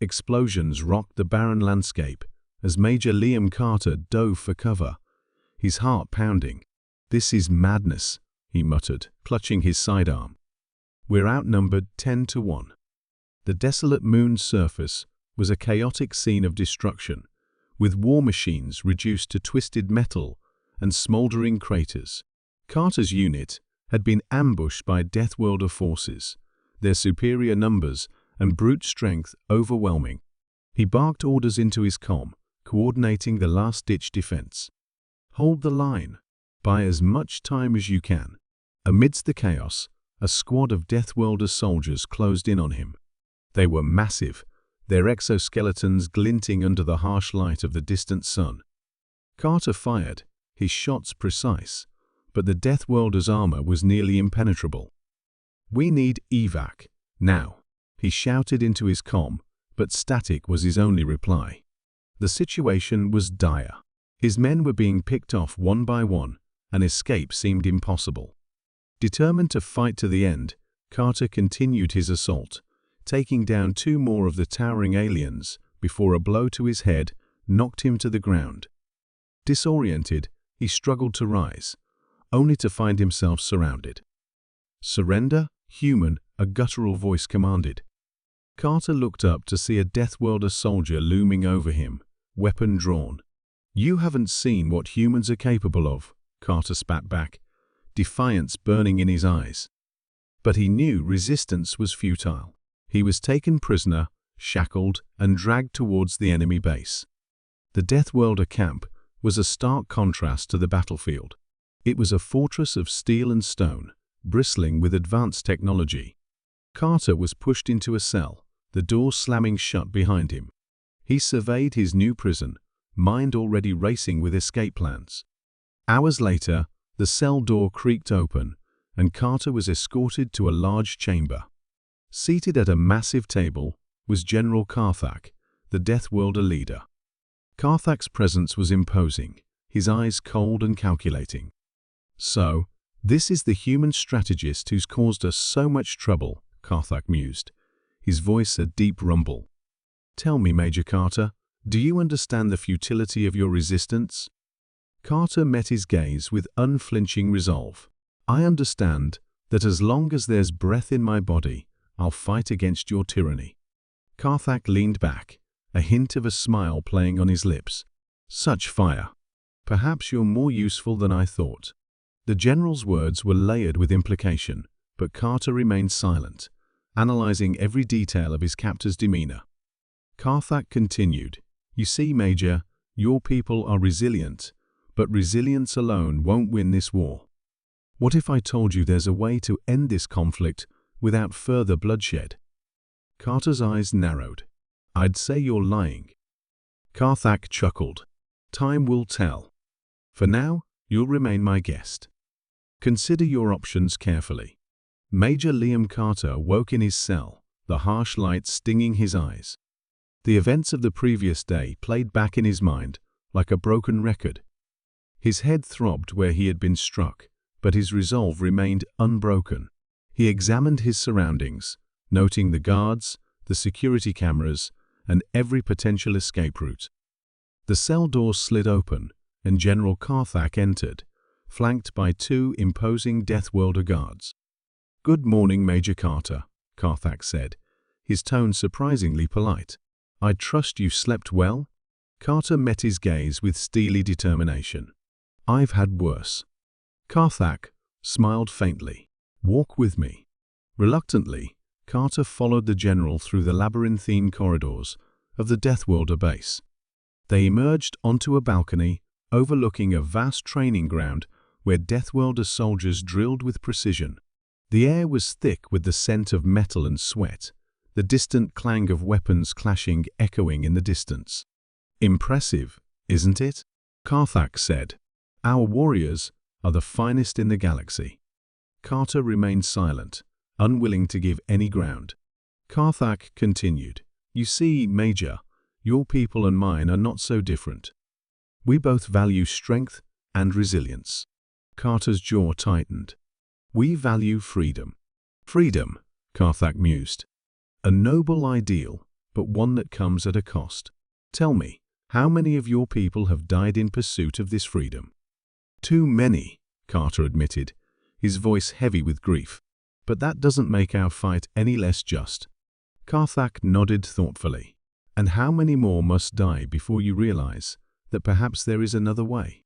Explosions rocked the barren landscape as Major Liam Carter dove for cover, his heart pounding. "This is madness," he muttered, clutching his sidearm. "We're outnumbered 10 to 1. The desolate moon's surface was a chaotic scene of destruction, with war machines reduced to twisted metal and smoldering craters. Carter's unit had been ambushed by Deathworlder forces, their superior numbers and brute strength overwhelming. He barked orders into his comm, coordinating the last-ditch defense. "Hold the line. Buy as much time as you can." Amidst the chaos, a squad of Deathworlder soldiers closed in on him. They were massive, their exoskeletons glinting under the harsh light of the distant sun. Carter fired, his shots precise, but the Deathworlder's armor was nearly impenetrable. "We need evac, now," he shouted into his comm, but static was his only reply. The situation was dire. His men were being picked off one by one, and escape seemed impossible. Determined to fight to the end, Carter continued his assault, taking down 2 more of the towering aliens before a blow to his head knocked him to the ground. Disoriented, he struggled to rise, only to find himself surrounded. "Surrender, human," a guttural voice commanded. Carter looked up to see a Deathworlder soldier looming over him, weapon drawn. "You haven't seen what humans are capable of," Carter spat back, defiance burning in his eyes. But he knew resistance was futile. He was taken prisoner, shackled, and dragged towards the enemy base. The Deathworlder camp was a stark contrast to the battlefield. It was a fortress of steel and stone, bristling with advanced technology. Carter was pushed into a cell, the door slamming shut behind him. He surveyed his new prison, mind already racing with escape plans. Hours later, the cell door creaked open, and Carter was escorted to a large chamber. Seated at a massive table was General Karthak, the Deathworlder leader. Karthak's presence was imposing, his eyes cold and calculating. "So, this is the human strategist who's caused us so much trouble," Karthak mused, his voice a deep rumble. "Tell me, Major Carter, do you understand the futility of your resistance?" Carter met his gaze with unflinching resolve. "I understand that as long as there's breath in my body, I'll fight against your tyranny." Karthak leaned back, a hint of a smile playing on his lips. "Such fire. Perhaps you're more useful than I thought." The general's words were layered with implication, but Carter remained silent, analyzing every detail of his captor's demeanor. Karthak continued, "You see, Major, your people are resilient, but resilience alone won't win this war. What if I told you there's a way to end this conflict without further bloodshed?" Carter's eyes narrowed. "I'd say you're lying." Karthak chuckled. "Time will tell. For now, you'll remain my guest. Consider your options carefully." Major Liam Carter woke in his cell, the harsh light stinging his eyes. The events of the previous day played back in his mind like a broken record. His head throbbed where he had been struck, but his resolve remained unbroken. He examined his surroundings, noting the guards, the security cameras, and every potential escape route. The cell door slid open, and General Karthak entered, flanked by 2 imposing Deathworlder guards. "Good morning, Major Carter," Karthak said, his tone surprisingly polite. "I trust you slept well?" Carter met his gaze with steely determination. "I've had worse." Karthak smiled faintly. "Walk with me." Reluctantly, Carter followed the general through the labyrinthine corridors of the Deathworlder base. They emerged onto a balcony overlooking a vast training ground where Deathworlder soldiers drilled with precision. The air was thick with the scent of metal and sweat, the distant clang of weapons clashing echoing in the distance. "Impressive, isn't it?" Karthak said. "Our warriors are the finest in the galaxy." Carter remained silent, unwilling to give any ground. Karthak continued, "You see, Major, your people and mine are not so different. We both value strength and resilience." Carter's jaw tightened. "We value freedom." "Freedom," Karthak mused. "A noble ideal, but one that comes at a cost. Tell me, how many of your people have died in pursuit of this freedom? Too many, Carter admitted, his voice heavy with grief. But that doesn't make our fight any less just. Karthak nodded thoughtfully. And how many more must die before you realize that perhaps there is another way?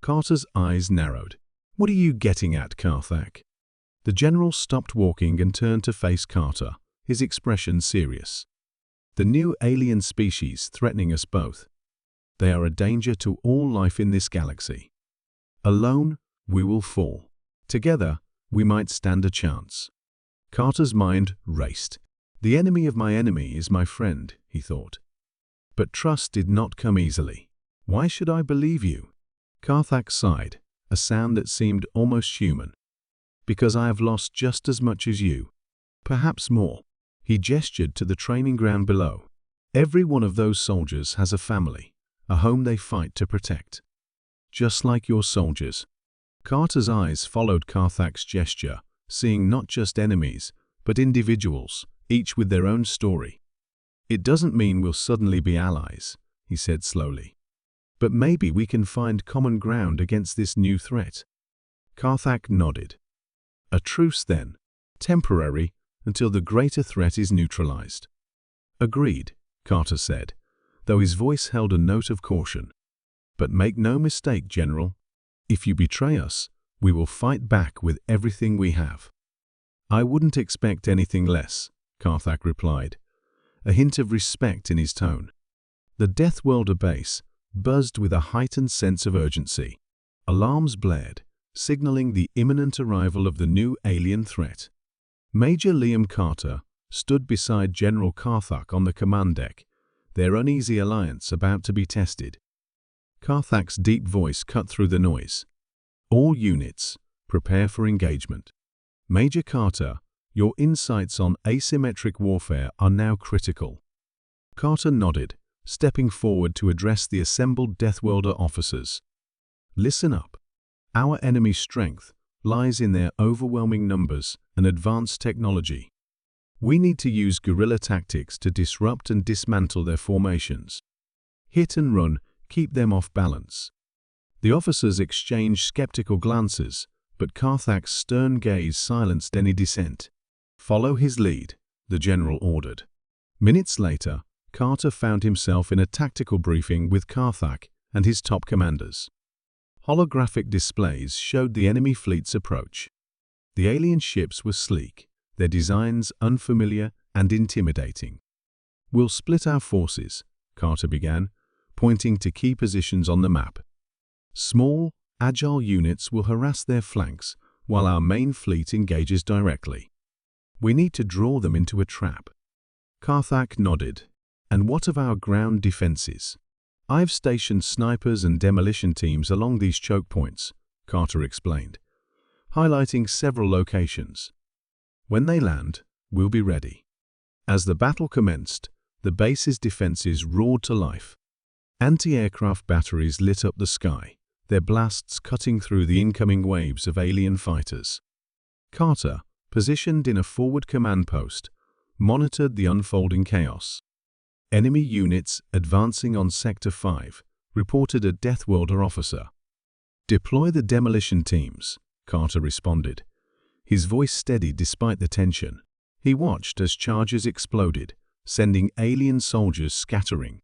Carter's eyes narrowed. What are you getting at, Karthak? The general stopped walking and turned to face Carter, his expression serious. The new alien species threatening us both. They are a danger to all life in this galaxy. Alone, we will fall. Together, we might stand a chance. Carter's mind raced. The enemy of my enemy is my friend, he thought. But trust did not come easily. Why should I believe you? Karthak sighed, a sound that seemed almost human. Because I have lost just as much as you. Perhaps more. He gestured to the training ground below. Every one of those soldiers has a family, a home they fight to protect. Just like your soldiers. Carter's eyes followed Karthak's gesture, seeing not just enemies, but individuals, each with their own story. It doesn't mean we'll suddenly be allies, he said slowly. But maybe we can find common ground against this new threat. Karthak nodded. A truce then, temporary, until the greater threat is neutralized. Agreed, Carter said, though his voice held a note of caution. But make no mistake, General. If you betray us, we will fight back with everything we have. I wouldn't expect anything less, Karthak replied, a hint of respect in his tone. The Deathworlder base buzzed with a heightened sense of urgency. Alarms blared, signaling the imminent arrival of the new alien threat. Major Liam Carter stood beside General Karthak on the command deck, their uneasy alliance about to be tested. Karthak's deep voice cut through the noise. All units, prepare for engagement. Major Carter, your insights on asymmetric warfare are now critical. Carter nodded, stepping forward to address the assembled Deathworlder officers. Listen up. Our enemy's strength lies in their overwhelming numbers and advanced technology. We need to use guerrilla tactics to disrupt and dismantle their formations. Hit and run, keep them off balance. The officers exchanged skeptical glances, but Karthak's stern gaze silenced any dissent. Follow his lead, the general ordered. Minutes later, Carter found himself in a tactical briefing with Karthak and his top commanders. Holographic displays showed the enemy fleet's approach. The alien ships were sleek, their designs unfamiliar and intimidating. We'll split our forces, Carter began, pointing to key positions on the map. Small, agile units will harass their flanks while our main fleet engages directly. We need to draw them into a trap. Karthak nodded. And what of our ground defenses? I've stationed snipers and demolition teams along these choke points, Carter explained, highlighting several locations. When they land, we'll be ready. As the battle commenced, the base's defenses roared to life. Anti-aircraft batteries lit up the sky, their blasts cutting through the incoming waves of alien fighters. Carter, positioned in a forward command post, monitored the unfolding chaos. Enemy units advancing on Sector 5, reported a Deathworlder officer. Deploy the demolition teams, Carter responded, his voice steady despite the tension. He watched as charges exploded, sending alien soldiers scattering.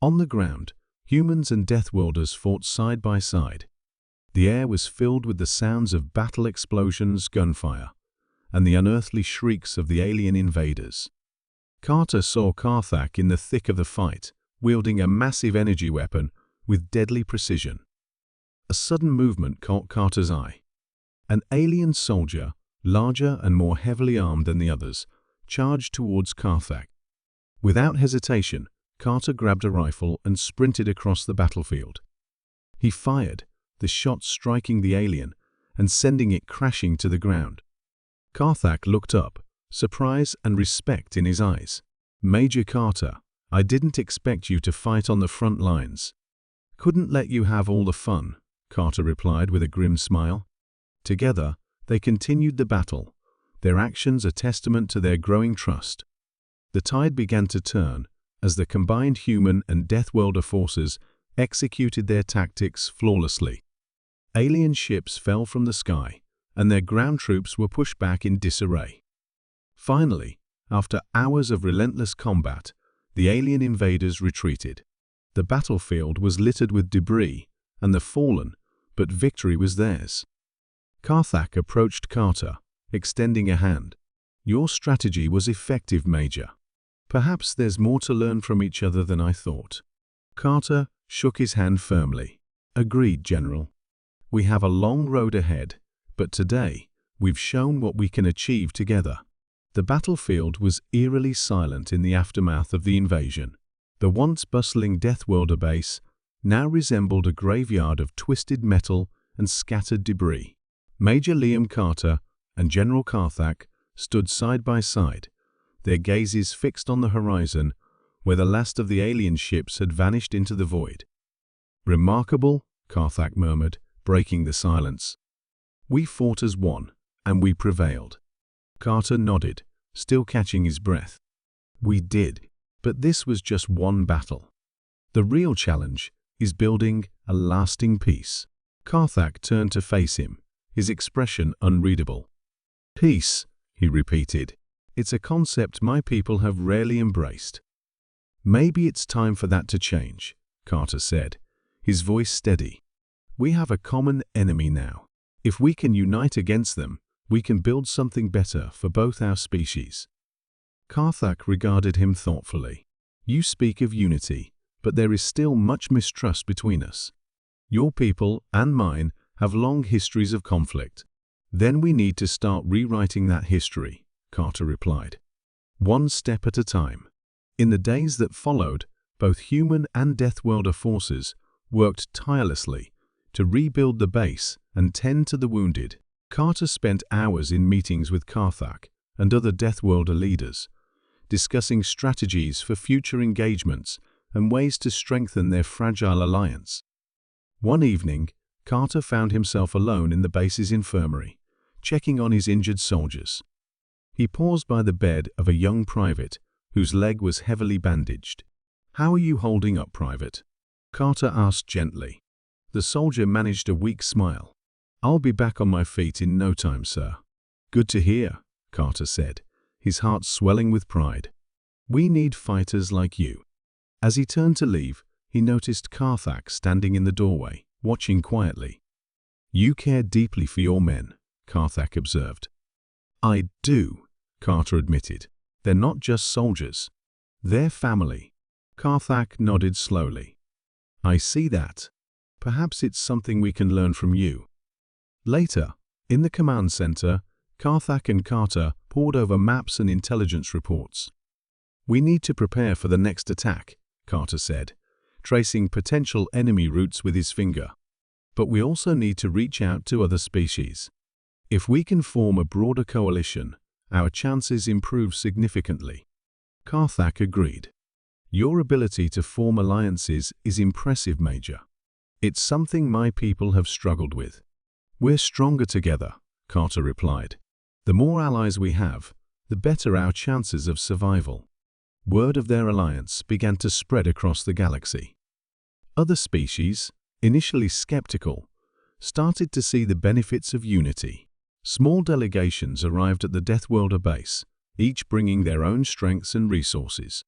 On the ground, humans and Deathworlders fought side by side. The air was filled with the sounds of battle explosions, gunfire, and the unearthly shrieks of the alien invaders. Carter saw Karthak in the thick of the fight, wielding a massive energy weapon with deadly precision. A sudden movement caught Carter's eye. An alien soldier, larger and more heavily armed than the others, charged towards Karthak. Without hesitation, Carter grabbed a rifle and sprinted across the battlefield. He fired, the shot striking the alien and sending it crashing to the ground. Karthak looked up, surprise and respect in his eyes. Major Carter, I didn't expect you to fight on the front lines. Couldn't let you have all the fun, Carter replied with a grim smile. Together, they continued the battle, their actions a testament to their growing trust. The tide began to turn as the combined human and Deathworlder forces executed their tactics flawlessly. Alien ships fell from the sky, and their ground troops were pushed back in disarray. Finally, after hours of relentless combat, the alien invaders retreated. The battlefield was littered with debris and the fallen, but victory was theirs. Karthak approached Carter, extending a hand. "Your strategy was effective, Major. Perhaps there's more to learn from each other than I thought." Carter shook his hand firmly. "Agreed, General. We have a long road ahead, but today we've shown what we can achieve together." The battlefield was eerily silent in the aftermath of the invasion. The once bustling Deathworlder base now resembled a graveyard of twisted metal and scattered debris. Major Liam Carter and General Karthak stood side by side, their gazes fixed on the horizon where the last of the alien ships had vanished into the void. "Remarkable," Karthak murmured, breaking the silence. "We fought as one, and we prevailed." Carter nodded, still catching his breath. "We did, but this was just one battle. The real challenge is building a lasting peace." Karthak turned to face him, his expression unreadable. "Peace," he repeated. "It's a concept my people have rarely embraced." "Maybe it's time for that to change," Carter said, his voice steady. "We have a common enemy now. If we can unite against them, we can build something better for both our species." Karthak regarded him thoughtfully. "You speak of unity, but there is still much mistrust between us. Your people and mine have long histories of conflict." "Then we need to start rewriting that history," Carter replied. "One step at a time." In the days that followed, both human and Deathworlder forces worked tirelessly to rebuild the base and tend to the wounded. Carter spent hours in meetings with Karthak and other Deathworlder leaders, discussing strategies for future engagements and ways to strengthen their fragile alliance. One evening, Carter found himself alone in the base's infirmary, checking on his injured soldiers. He paused by the bed of a young private whose leg was heavily bandaged. "How are you holding up, Private?" Carter asked gently. The soldier managed a weak smile. "I'll be back on my feet in no time, sir." "Good to hear," Carter said, his heart swelling with pride. "We need fighters like you." As he turned to leave, he noticed Karthak standing in the doorway, watching quietly. "You care deeply for your men," Karthak observed. "I do," Carter admitted. "They're not just soldiers. They're family." Karthak nodded slowly. "I see that. Perhaps it's something we can learn from you." Later, in the command center, Karthak and Carter pored over maps and intelligence reports. "We need to prepare for the next attack," Carter said, tracing potential enemy routes with his finger. "But we also need to reach out to other species. If we can form a broader coalition, our chances improve significantly." Karthak agreed. "Your ability to form alliances is impressive, Major. It's something my people have struggled with." "We're stronger together," Carter replied. "The more allies we have, the better our chances of survival." Word of their alliance began to spread across the galaxy. Other species, initially skeptical, started to see the benefits of unity. Small delegations arrived at the Deathworlder base, each bringing their own strengths and resources.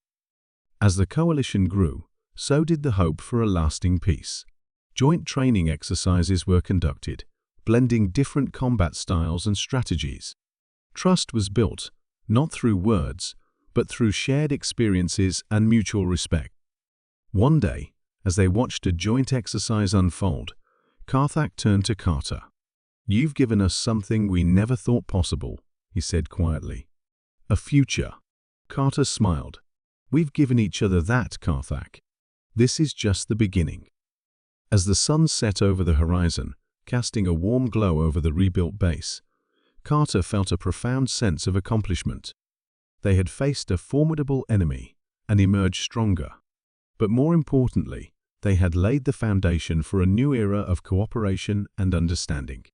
As the coalition grew, so did the hope for a lasting peace. Joint training exercises were conducted, blending different combat styles and strategies. Trust was built, not through words, but through shared experiences and mutual respect. One day, as they watched a joint exercise unfold, Karthak turned to Carter. "You've given us something we never thought possible," he said quietly. "A future." Carter smiled. "We've given each other that, Karthak. This is just the beginning." As the sun set over the horizon, casting a warm glow over the rebuilt base, Carter felt a profound sense of accomplishment. They had faced a formidable enemy and emerged stronger. But more importantly, they had laid the foundation for a new era of cooperation and understanding.